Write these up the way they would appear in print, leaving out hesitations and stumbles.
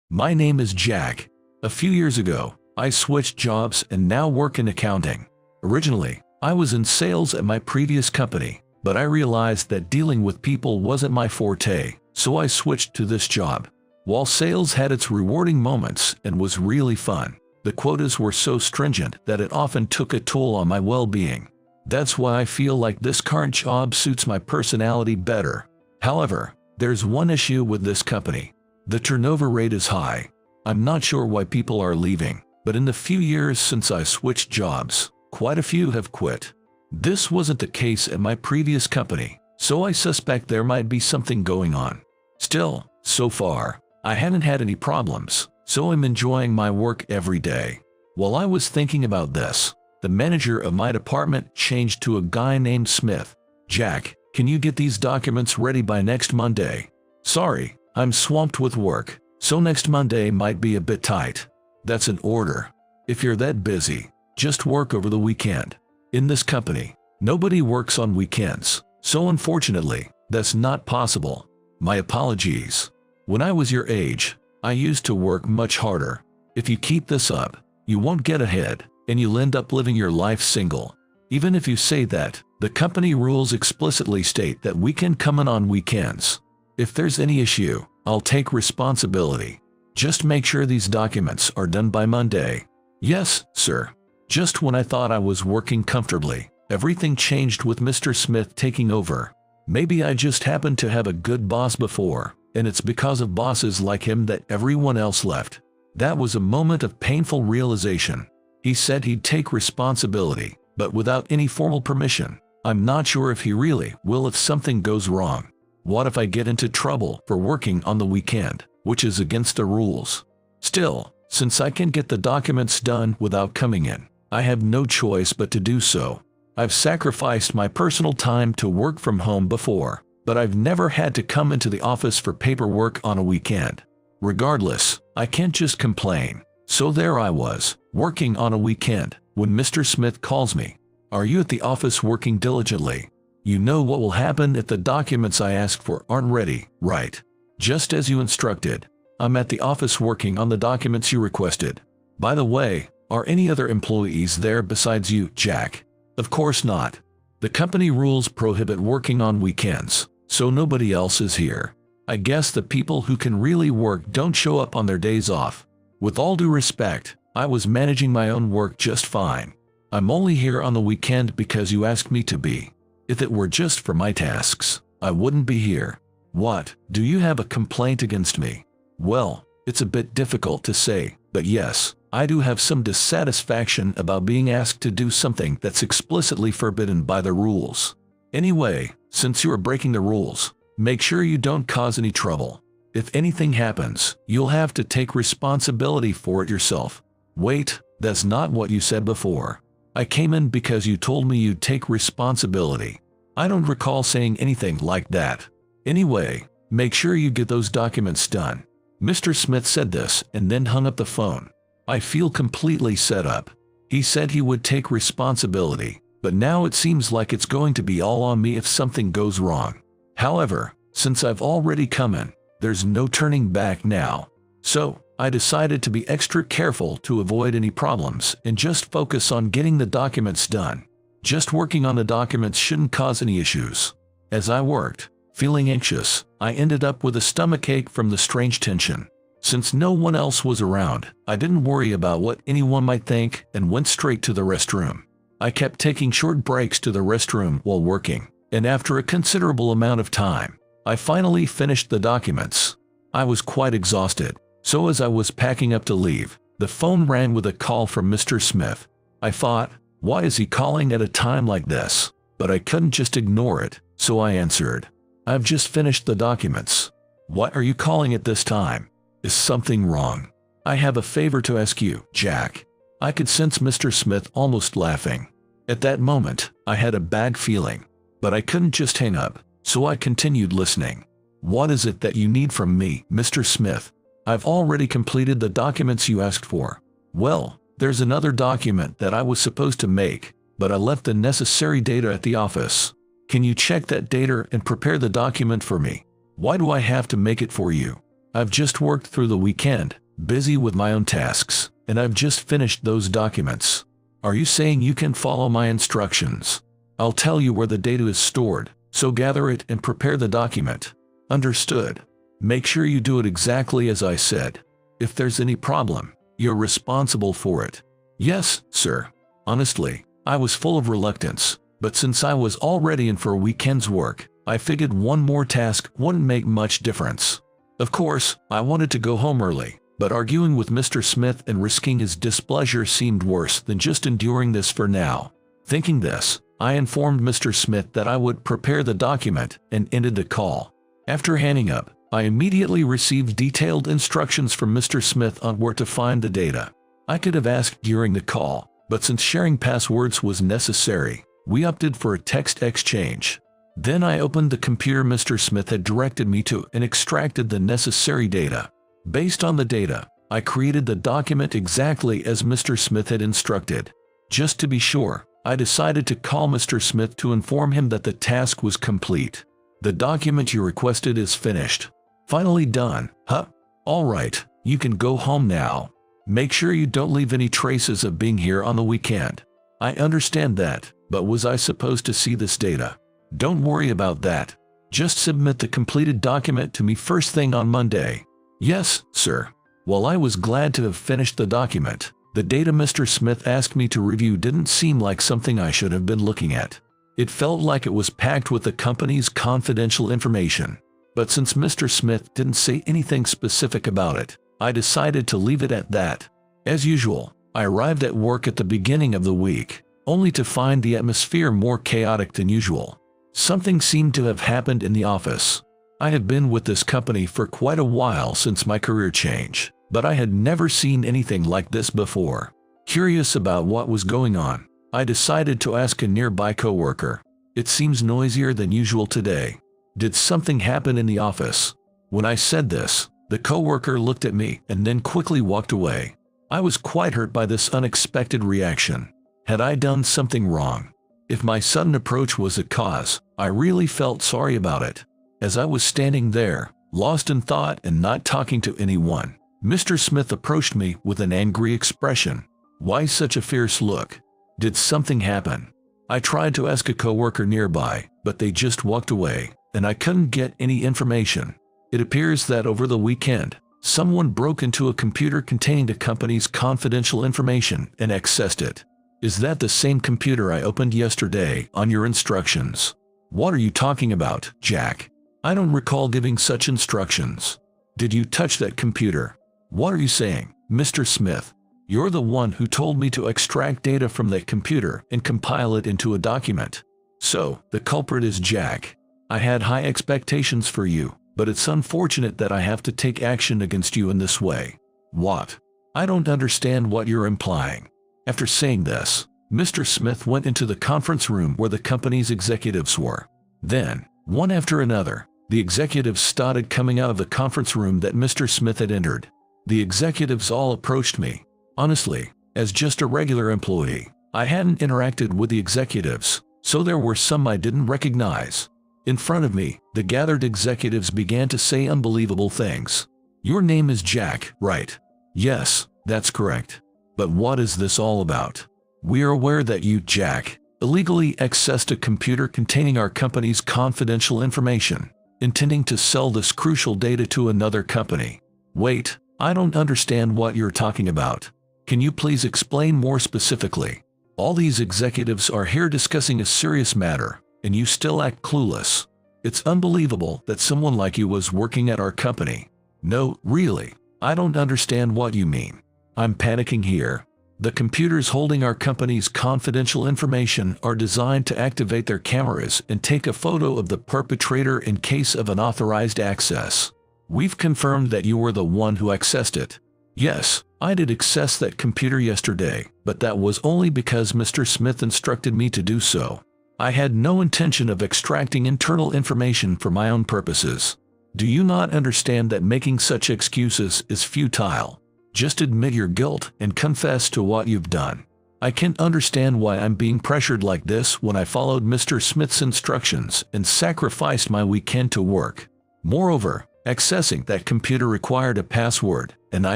My name is Jack. A few years ago, I switched jobs and now work in accounting. Originally, I was in sales at my previous company, but I realized that dealing with people wasn't my forte, so I switched to this job. While sales had its rewarding moments and was really fun, the quotas were so stringent that it often took a toll on my well-being. That's why I feel like this current job suits my personality better. However, there's one issue with this company. The turnover rate is high. I'm not sure why people are leaving, but in the few years since I switched jobs, quite a few have quit. This wasn't the case at my previous company, so I suspect there might be something going on. Still, so far, I haven't had any problems, so I'm enjoying my work every day. While I was thinking about this, the manager of my department changed to a guy named Smith. Jack, can you get these documents ready by next Monday? Sorry, I'm swamped with work, so next Monday might be a bit tight. That's an order. If you're that busy, just work over the weekend. In this company, nobody works on weekends, so unfortunately, that's not possible. My apologies. When I was your age, I used to work much harder. If you keep this up, you won't get ahead, and you'll end up living your life single. Even if you say that, the company rules explicitly state that we can come in on weekends. If there's any issue, I'll take responsibility. Just make sure these documents are done by Monday. Yes, sir. Just when I thought I was working comfortably, everything changed with Mr. Smith taking over. Maybe I just happened to have a good boss before, and it's because of bosses like him that everyone else left. That was a moment of painful realization. He said he'd take responsibility, but without any formal permission. I'm not sure if he really will if something goes wrong. What if I get into trouble for working on the weekend, which is against the rules? Still, since I can get the documents done without coming in, I have no choice but to do so. I've sacrificed my personal time to work from home before, but I've never had to come into the office for paperwork on a weekend. Regardless, I can't just complain. So there I was, working on a weekend, when Mr. Smith calls me. Are you at the office working diligently? You know what will happen if the documents I asked for aren't ready, right? Just as you instructed. I'm at the office working on the documents you requested. By the way, are any other employees there besides you, Jack? Of course not. The company rules prohibit working on weekends, so nobody else is here. I guess the people who can really work don't show up on their days off. With all due respect, I was managing my own work just fine. I'm only here on the weekend because you asked me to be. If it were just for my tasks, I wouldn't be here. What, do you have a complaint against me? Well, it's a bit difficult to say, but yes, I do have some dissatisfaction about being asked to do something that's explicitly forbidden by the rules. Anyway, since you are breaking the rules, make sure you don't cause any trouble. If anything happens, you'll have to take responsibility for it yourself. Wait, that's not what you said before. I came in because you told me you'd take responsibility. I don't recall saying anything like that. Anyway, make sure you get those documents done. Mr. Smith said this and then hung up the phone. I feel completely set up. He said he would take responsibility, but now it seems like it's going to be all on me if something goes wrong. However, since I've already come in, there's no turning back now. So, I decided to be extra careful to avoid any problems and just focus on getting the documents done. Just working on the documents shouldn't cause any issues. As I worked, feeling anxious, I ended up with a stomachache from the strange tension. Since no one else was around, I didn't worry about what anyone might think and went straight to the restroom. I kept taking short breaks to the restroom while working, and after a considerable amount of time, I finally finished the documents. I was quite exhausted. So as I was packing up to leave, the phone rang with a call from Mr. Smith. I thought, why is he calling at a time like this? But I couldn't just ignore it, so I answered. I've just finished the documents. Why are you calling at this time? Is something wrong? I have a favor to ask you, Jack. I could sense Mr. Smith almost laughing. At that moment, I had a bad feeling, but I couldn't just hang up, so I continued listening. What is it that you need from me, Mr. Smith? I've already completed the documents you asked for. Well, there's another document that I was supposed to make, but I left the necessary data at the office. Can you check that data and prepare the document for me? Why do I have to make it for you? I've just worked through the weekend, busy with my own tasks, and I've just finished those documents. Are you saying you can follow my instructions? I'll tell you where the data is stored, so gather it and prepare the document. Understood. Make sure you do it exactly as I said. If there's any problem, you're responsible for it. Yes, sir. Honestly, I was full of reluctance, but since I was already in for a weekend's work, I figured one more task wouldn't make much difference. Of course, I wanted to go home early, but arguing with Mr. Smith and risking his displeasure seemed worse than just enduring this for now. Thinking this, I informed Mr. Smith that I would prepare the document and ended the call. After hanging up, I immediately received detailed instructions from Mr. Smith on where to find the data. I could have asked during the call, but since sharing passwords was necessary, we opted for a text exchange. Then I opened the computer Mr. Smith had directed me to and extracted the necessary data. Based on the data, I created the document exactly as Mr. Smith had instructed. Just to be sure, I decided to call Mr. Smith to inform him that the task was complete. The document you requested is finished. Finally done, huh? Alright, you can go home now. Make sure you don't leave any traces of being here on the weekend. I understand that, but was I supposed to see this data? Don't worry about that. Just submit the completed document to me first thing on Monday. Yes, sir. While I was glad to have finished the document, the data Mr. Smith asked me to review didn't seem like something I should have been looking at. It felt like it was packed with the company's confidential information. But since Mr. Smith didn't say anything specific about it, I decided to leave it at that. As usual, I arrived at work at the beginning of the week, only to find the atmosphere more chaotic than usual. Something seemed to have happened in the office. I had been with this company for quite a while since my career change, but I had never seen anything like this before. Curious about what was going on, I decided to ask a nearby coworker. It seems noisier than usual today. Did something happen in the office? When I said this, the coworker looked at me and then quickly walked away. I was quite hurt by this unexpected reaction. Had I done something wrong? If my sudden approach was a cause, I really felt sorry about it. As I was standing there, lost in thought and not talking to anyone, Mr. Smith approached me with an angry expression. Why such a fierce look? Did something happen? I tried to ask a coworker nearby, but they just walked away, and I couldn't get any information. It appears that over the weekend, someone broke into a computer containing the company's confidential information and accessed it. Is that the same computer I opened yesterday on your instructions? What are you talking about, Jack? I don't recall giving such instructions. Did you touch that computer? What are you saying, Mr. Smith? You're the one who told me to extract data from that computer and compile it into a document. So, the culprit is Jack. I had high expectations for you, but it's unfortunate that I have to take action against you in this way. What? I don't understand what you're implying. After saying this, Mr. Smith went into the conference room where the company's executives were. Then, one after another, the executives started coming out of the conference room that Mr. Smith had entered. The executives all approached me. Honestly, as just a regular employee, I hadn't interacted with the executives, so there were some I didn't recognize. In front of me, the gathered executives began to say unbelievable things. Your name is Jack, right? Yes, that's correct. But what is this all about? We are aware that you, Jack, illegally accessed a computer containing our company's confidential information, intending to sell this crucial data to another company. Wait, I don't understand what you're talking about. Can you please explain more specifically? All these executives are here discussing a serious matter, and you still act clueless. It's unbelievable that someone like you was working at our company. No, really, I don't understand what you mean. I'm panicking here. The computers holding our company's confidential information are designed to activate their cameras and take a photo of the perpetrator in case of unauthorized access. We've confirmed that you were the one who accessed it. Yes, I did access that computer yesterday, but that was only because Mr. Smith instructed me to do so. I had no intention of extracting internal information for my own purposes. Do you not understand that making such excuses is futile? Just admit your guilt and confess to what you've done. I can't understand why I'm being pressured like this when I followed Mr. Smith's instructions and sacrificed my weekend to work. Moreover, Accessing that computer required a password, and I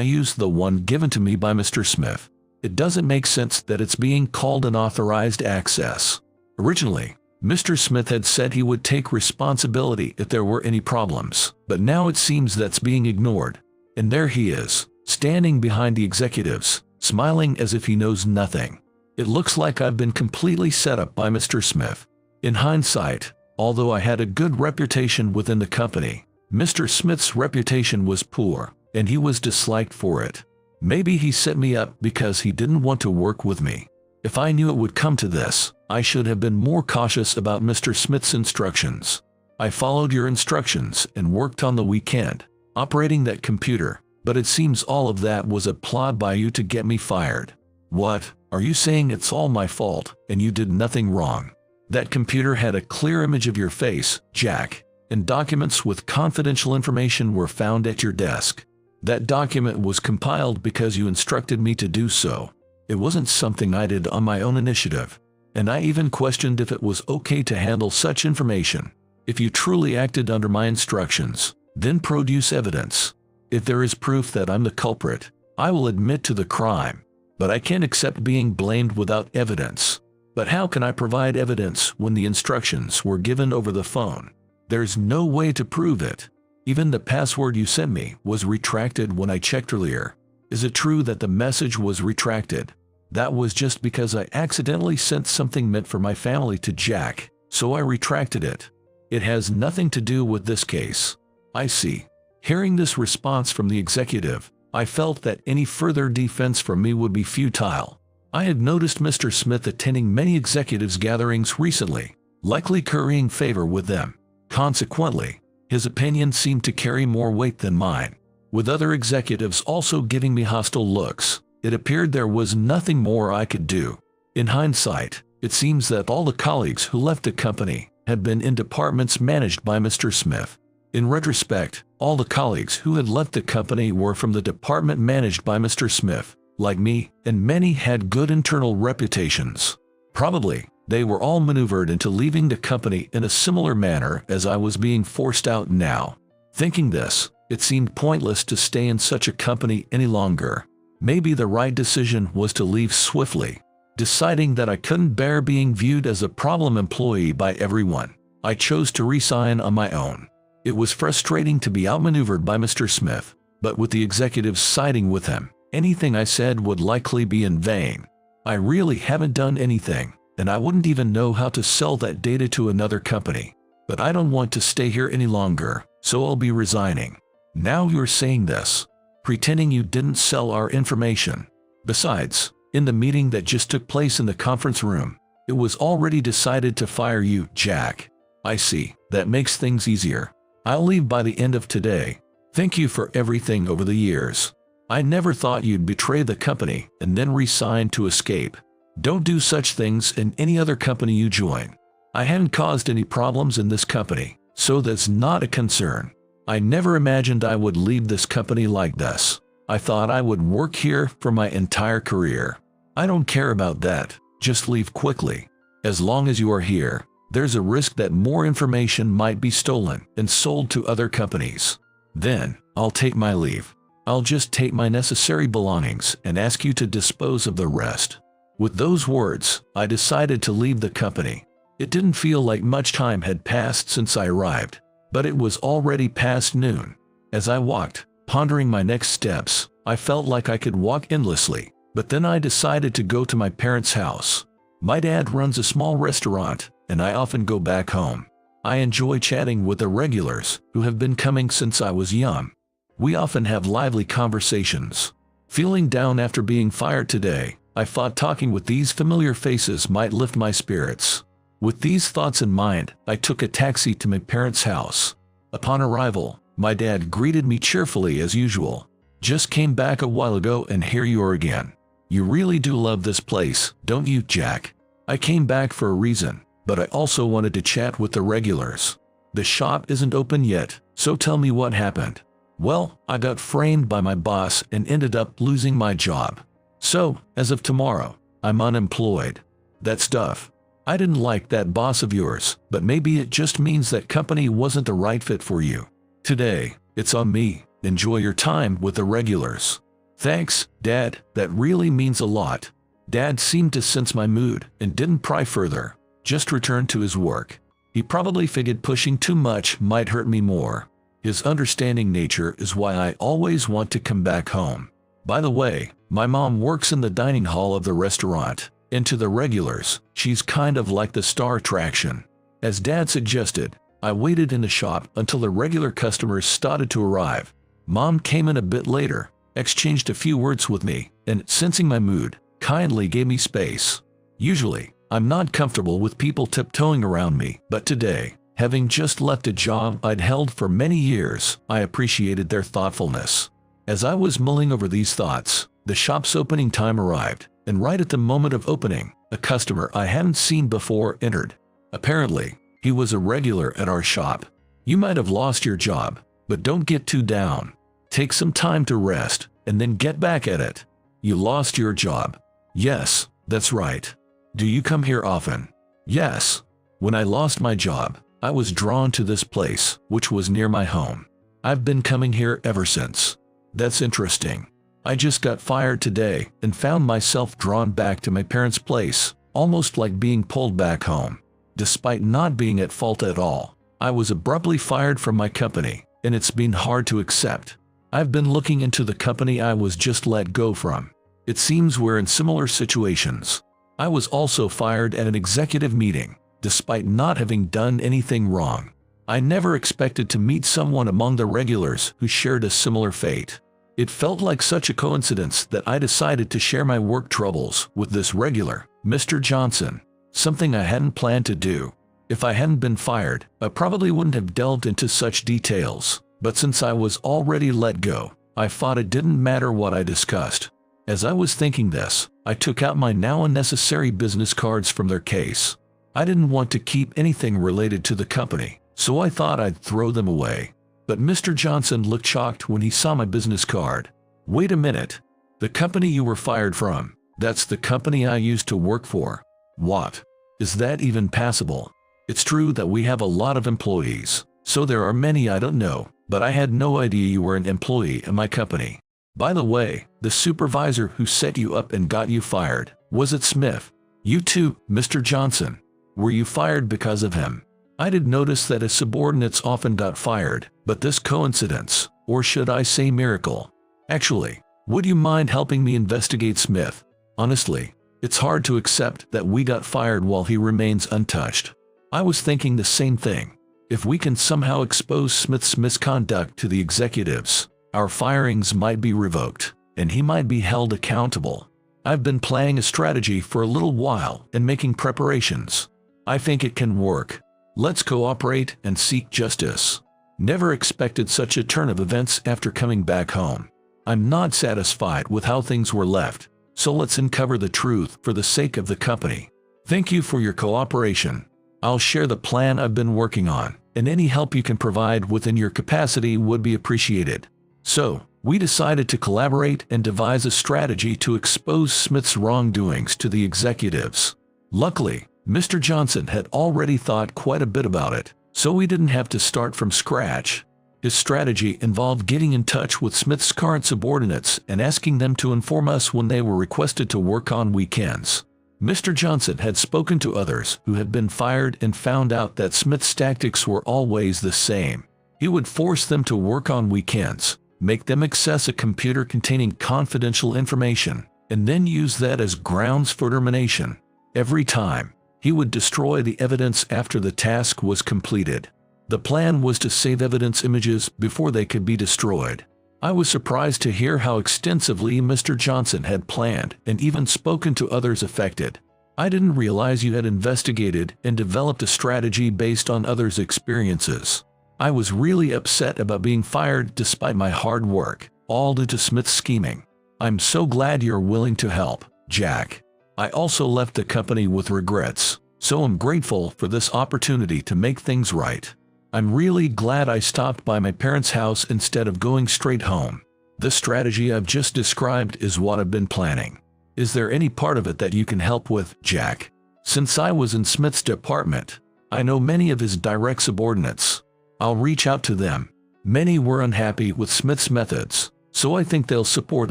used the one given to me by Mr. Smith. It doesn't make sense that it's being called unauthorized access. Originally, Mr. Smith had said he would take responsibility if there were any problems, but now it seems that's being ignored. And there he is, standing behind the executives, smiling as if he knows nothing. It looks like I've been completely set up by Mr. Smith. In hindsight, although I had a good reputation within the company, Mr. Smith's reputation was poor, and he was disliked for it. Maybe he set me up because he didn't want to work with me. If I knew it would come to this, I should have been more cautious about Mr. Smith's instructions. I followed your instructions and worked on the weekend, operating that computer, but it seems all of that was a plot by you to get me fired. What? Are you saying it's all my fault, and you did nothing wrong? That computer had a clear image of your face, Jack, and documents with confidential information were found at your desk. That document was compiled because you instructed me to do so. It wasn't something I did on my own initiative, and I even questioned if it was okay to handle such information. If you truly acted under my instructions, then produce evidence. If there is proof that I'm the culprit, I will admit to the crime, but I can't accept being blamed without evidence. But how can I provide evidence when the instructions were given over the phone? There's no way to prove it. Even the password you sent me was retracted when I checked earlier. Is it true that the message was retracted? That was just because I accidentally sent something meant for my family to Jack, so I retracted it. It has nothing to do with this case. I see. Hearing this response from the executive, I felt that any further defense from me would be futile. I had noticed Mr. Smith attending many executives' gatherings recently, likely currying favor with them. Consequently, his opinion seemed to carry more weight than mine. With other executives also giving me hostile looks, it appeared there was nothing more I could do. In hindsight, it seems that all the colleagues who left the company had been in departments managed by Mr. Smith. In retrospect, all the colleagues who had left the company were from the department managed by Mr. Smith, like me, and many had good internal reputations. Probably, they were all maneuvered into leaving the company in a similar manner as I was being forced out now. Thinking this, it seemed pointless to stay in such a company any longer. Maybe the right decision was to leave swiftly. Deciding that I couldn't bear being viewed as a problem employee by everyone, I chose to resign on my own. It was frustrating to be outmaneuvered by Mr. Smith, but with the executives siding with him, anything I said would likely be in vain. I really haven't done anything, and I wouldn't even know how to sell that data to another company. But I don't want to stay here any longer, so I'll be resigning. Now you're saying this, pretending you didn't sell our information. Besides, in the meeting that just took place in the conference room, it was already decided to fire you, Jack. I see, that makes things easier. I'll leave by the end of today. Thank you for everything over the years. I never thought you'd betray the company and then resign to escape. Don't do such things in any other company you join. I hadn't caused any problems in this company, so that's not a concern. I never imagined I would leave this company like this. I thought I would work here for my entire career. I don't care about that, just leave quickly. As long as you are here, there's a risk that more information might be stolen and sold to other companies. Then, I'll take my leave. I'll just take my necessary belongings and ask you to dispose of the rest. With those words, I decided to leave the company. It didn't feel like much time had passed since I arrived, but it was already past noon. As I walked, pondering my next steps, I felt like I could walk endlessly, but then I decided to go to my parents' house. My dad runs a small restaurant, and I often go back home. I enjoy chatting with the regulars who have been coming since I was young. We often have lively conversations. Feeling down after being fired today, I thought talking with these familiar faces might lift my spirits. With these thoughts in mind, I took a taxi to my parents' house. Upon arrival, my dad greeted me cheerfully as usual. Just came back a while ago and here you are again. You really do love this place, don't you, Jack? I came back for a reason, but I also wanted to chat with the regulars. The shop isn't open yet, so tell me what happened. Well, I got framed by my boss and ended up losing my job. So, as of tomorrow, I'm unemployed. That's tough. I didn't like that boss of yours, but maybe it just means that company wasn't the right fit for you. Today, It's on me. Enjoy your time with the regulars." "Thanks, Dad, that really means a lot." Dad seemed to sense my mood and didn't pry further, just returned to his work. He probably figured pushing too much might hurt me more. His understanding nature is why I always want to come back home. By the way, my mom works in the dining hall of the restaurant, and to the regulars, she's kind of like the star attraction. As Dad suggested, I waited in the shop until the regular customers started to arrive. Mom came in a bit later, exchanged a few words with me, and, sensing my mood, kindly gave me space. Usually, I'm not comfortable with people tiptoeing around me, but today, having just left a job I'd held for many years, I appreciated their thoughtfulness. As I was mulling over these thoughts, the shop's opening time arrived, and right at the moment of opening, a customer I hadn't seen before entered. Apparently, he was a regular at our shop. "You might have lost your job, but don't get too down. Take some time to rest, and then get back at it." "You lost your job?" "Yes, that's right." "Do you come here often?" "Yes. When I lost my job, I was drawn to this place, which was near my home. I've been coming here ever since." "That's interesting. I just got fired today and found myself drawn back to my parents' place, almost like being pulled back home. Despite not being at fault at all, I was abruptly fired from my company, and it's been hard to accept. I've been looking into the company I was just let go from. It seems we're in similar situations. I was also fired at an executive meeting, despite not having done anything wrong. I never expected to meet someone among the regulars who shared a similar fate. It felt like such a coincidence that I decided to share my work troubles with this regular, Mr. Johnson, something I hadn't planned to do. If I hadn't been fired, I probably wouldn't have delved into such details, but since I was already let go, I thought it didn't matter what I discussed. As I was thinking this, I took out my now unnecessary business cards from their case. I didn't want to keep anything related to the company, so I thought I'd throw them away. But Mr. Johnson looked shocked when he saw my business card. "Wait a minute. The company you were fired from, that's the company I used to work for." "What? Is that even passable?" "It's true that we have a lot of employees, so there are many I don't know, but I had no idea you were an employee in my company. By the way, the supervisor who set you up and got you fired, was it Smith?" "You too, Mr. Johnson. Were you fired because of him?" I did notice that his subordinates often got fired, but this coincidence, or should I say miracle. "Actually, would you mind helping me investigate Smith? Honestly, it's hard to accept that we got fired while he remains untouched." I was thinking the same thing. If we can somehow expose Smith's misconduct to the executives, our firings might be revoked, and he might be held accountable. I've been planning a strategy for a little while and making preparations. I think it can work. Let's cooperate and seek justice. Never expected such a turn of events after coming back home. I'm not satisfied with how things were left, so let's uncover the truth for the sake of the company. Thank you for your cooperation. I'll share the plan I've been working on, and any help you can provide within your capacity would be appreciated. So, we decided to collaborate and devise a strategy to expose Smith's wrongdoings to the executives. Luckily, Mr. Johnson had already thought quite a bit about it, so we didn't have to start from scratch. His strategy involved getting in touch with Smith's current subordinates and asking them to inform us when they were requested to work on weekends. Mr. Johnson had spoken to others who had been fired and found out that Smith's tactics were always the same. He would force them to work on weekends, make them access a computer containing confidential information, and then use that as grounds for termination. Every time, he would destroy the evidence after the task was completed. The plan was to save evidence images before they could be destroyed. I was surprised to hear how extensively Mr. Johnson had planned and even spoken to others affected. I didn't realize you had investigated and developed a strategy based on others' experiences. I was really upset about being fired despite my hard work, all due to Smith's scheming. I'm so glad you're willing to help, Jack. I also left the company with regrets, so I'm grateful for this opportunity to make things right. I'm really glad I stopped by my parents' house instead of going straight home. The strategy I've just described is what I've been planning. Is there any part of it that you can help with, Jack? Since I was in Smith's department, I know many of his direct subordinates. I'll reach out to them. Many were unhappy with Smith's methods, so I think they'll support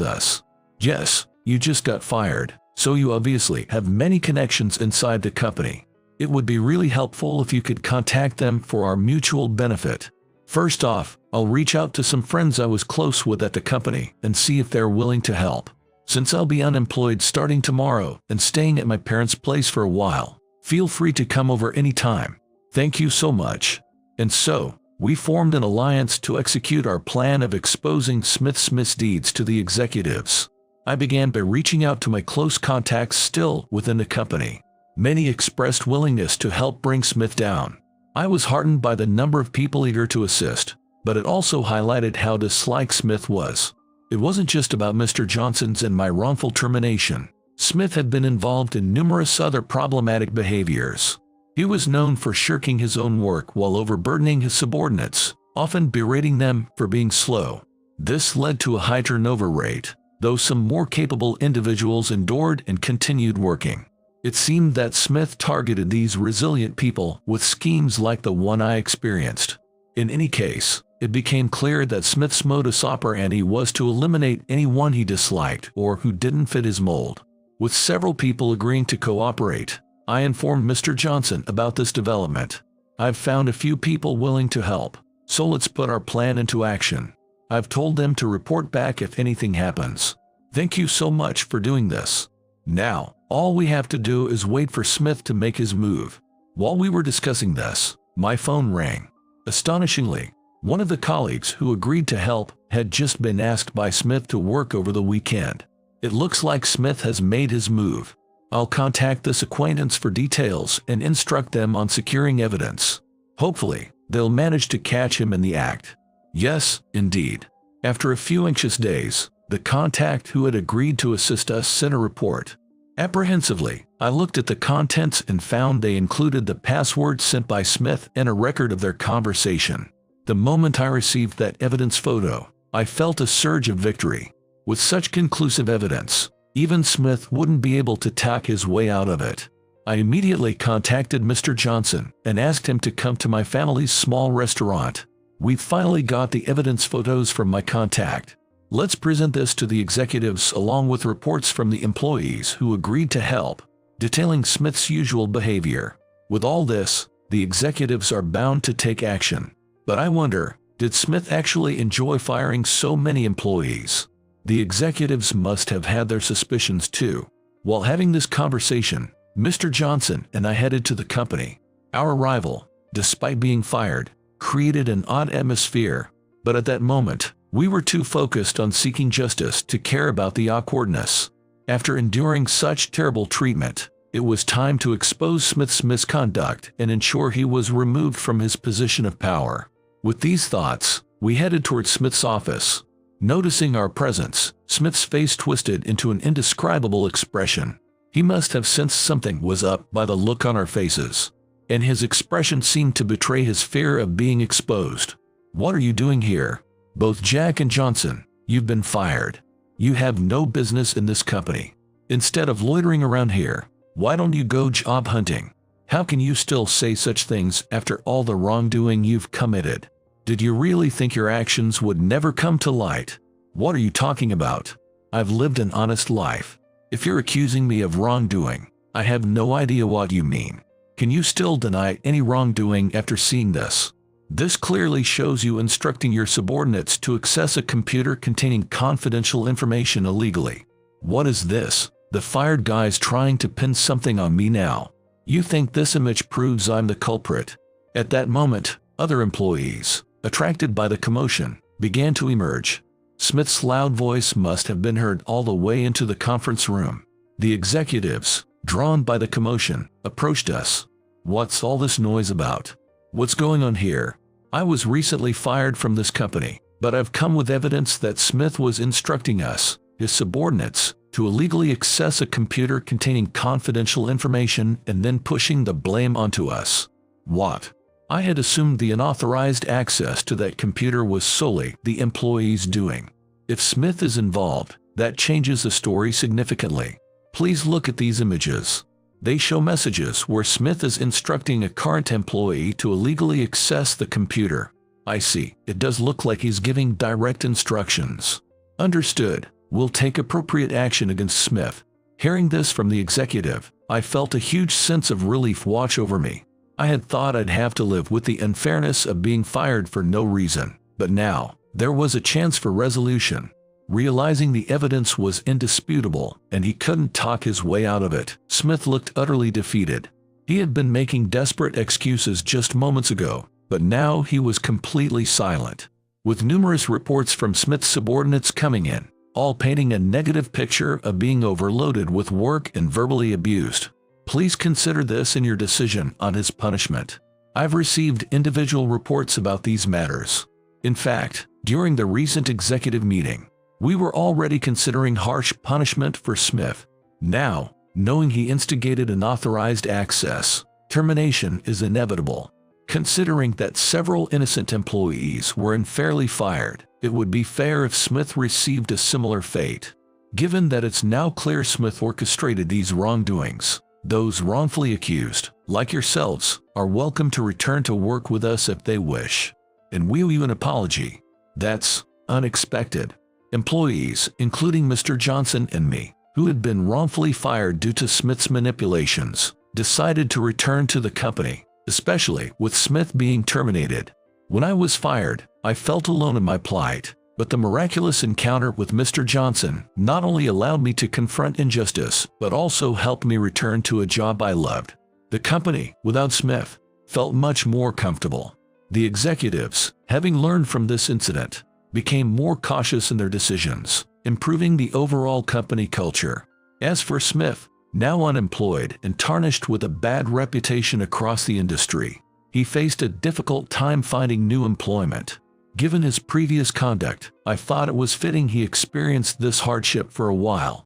us. Yes, you just got fired, so you obviously have many connections inside the company. It would be really helpful if you could contact them for our mutual benefit. First off, I'll reach out to some friends I was close with at the company and see if they're willing to help. Since I'll be unemployed starting tomorrow and staying at my parents' place for a while, feel free to come over anytime. Thank you so much. And so, we formed an alliance to execute our plan of exposing Smith's misdeeds to the executives. I began by reaching out to my close contacts still within the company. Many expressed willingness to help bring Smith down. I was heartened by the number of people eager to assist, but it also highlighted how disliked Smith was. It wasn't just about Mr. Johnson's and my wrongful termination. Smith had been involved in numerous other problematic behaviors. He was known for shirking his own work while overburdening his subordinates, often berating them for being slow. This led to a high turnover rate, though some more capable individuals endured and continued working. It seemed that Smith targeted these resilient people with schemes like the one I experienced. In any case, it became clear that Smith's modus operandi was to eliminate anyone he disliked or who didn't fit his mold. With several people agreeing to cooperate, I informed Mr. Johnson about this development. I've found a few people willing to help, so let's put our plan into action. I've told them to report back if anything happens. Thank you so much for doing this. Now, all we have to do is wait for Smith to make his move. While we were discussing this, my phone rang. Astonishingly, one of the colleagues who agreed to help had just been asked by Smith to work over the weekend. It looks like Smith has made his move. I'll contact this acquaintance for details and instruct them on securing evidence. Hopefully, they'll manage to catch him in the act. Yes, indeed. After a few anxious days, the contact who had agreed to assist us sent a report. Apprehensively, I looked at the contents and found they included the password sent by Smith and a record of their conversation. The moment I received that evidence photo, I felt a surge of victory. With such conclusive evidence, even Smith wouldn't be able to talk his way out of it. I immediately contacted Mr. Johnson and asked him to come to my family's small restaurant. We finally got the evidence photos from my contact. Let's present this to the executives along with reports from the employees who agreed to help, detailing Smith's usual behavior. With all this, the executives are bound to take action. But I wonder, did Smith actually enjoy firing so many employees? The executives must have had their suspicions too. While having this conversation, Mr. Johnson and I headed to the company. Our arrival, despite being fired, created an odd atmosphere, but at that moment, we were too focused on seeking justice to care about the awkwardness. After enduring such terrible treatment, it was time to expose Smith's misconduct and ensure he was removed from his position of power. With these thoughts, we headed toward Smith's office. Noticing our presence, Smith's face twisted into an indescribable expression. He must have sensed something was up by the look on our faces, and his expression seemed to betray his fear of being exposed. "What are you doing here? Both Jack and Johnson, you've been fired. You have no business in this company. Instead of loitering around here, why don't you go job hunting? How can you still say such things after all the wrongdoing you've committed? Did you really think your actions would never come to light? What are you talking about? I've lived an honest life. If you're accusing me of wrongdoing, I have no idea what you mean. Can you still deny any wrongdoing after seeing this? This clearly shows you instructing your subordinates to access a computer containing confidential information illegally. What is this? The fired guy's trying to pin something on me now. You think this image proves I'm the culprit?" At that moment, other employees, attracted by the commotion, began to emerge. Smith's loud voice must have been heard all the way into the conference room. The executives, drawn by the commotion, approached us. "What's all this noise about? What's going on here? I was recently fired from this company, but I've come with evidence that Smith was instructing us, his subordinates, to illegally access a computer containing confidential information and then pushing the blame onto us." What? I had assumed the unauthorized access to that computer was solely the employee's doing. If Smith is involved, that changes the story significantly. Please look at these images. They show messages where Smith is instructing a current employee to illegally access the computer. I see. It does look like he's giving direct instructions. Understood. We'll take appropriate action against Smith. Hearing this from the executive, I felt a huge sense of relief wash over me. I had thought I'd have to live with the unfairness of being fired for no reason, but now, there was a chance for resolution. Realizing the evidence was indisputable and he couldn't talk his way out of it, Smith looked utterly defeated. He had been making desperate excuses just moments ago, but now he was completely silent. With numerous reports from Smith's subordinates coming in, all painting a negative picture of being overloaded with work and verbally abused. Please consider this in your decision on his punishment. I've received individual reports about these matters. In fact, during the recent executive meeting, we were already considering harsh punishment for Smith. Now, knowing he instigated unauthorized access, termination is inevitable. Considering that several innocent employees were unfairly fired, it would be fair if Smith received a similar fate. Given that it's now clear Smith orchestrated these wrongdoings, those wrongfully accused, like yourselves, are welcome to return to work with us if they wish. And we owe you an apology. That's unexpected. Employees, including Mr. Johnson and me, who had been wrongfully fired due to Smith's manipulations, decided to return to the company, especially with Smith being terminated. When I was fired, I felt alone in my plight, but the miraculous encounter with Mr. Johnson not only allowed me to confront injustice, but also helped me return to a job I loved. The company, without Smith, felt much more comfortable. The executives, having learned from this incident, became more cautious in their decisions, improving the overall company culture. As for Smith, now unemployed and tarnished with a bad reputation across the industry, he faced a difficult time finding new employment. Given his previous conduct, I thought it was fitting he experienced this hardship for a while.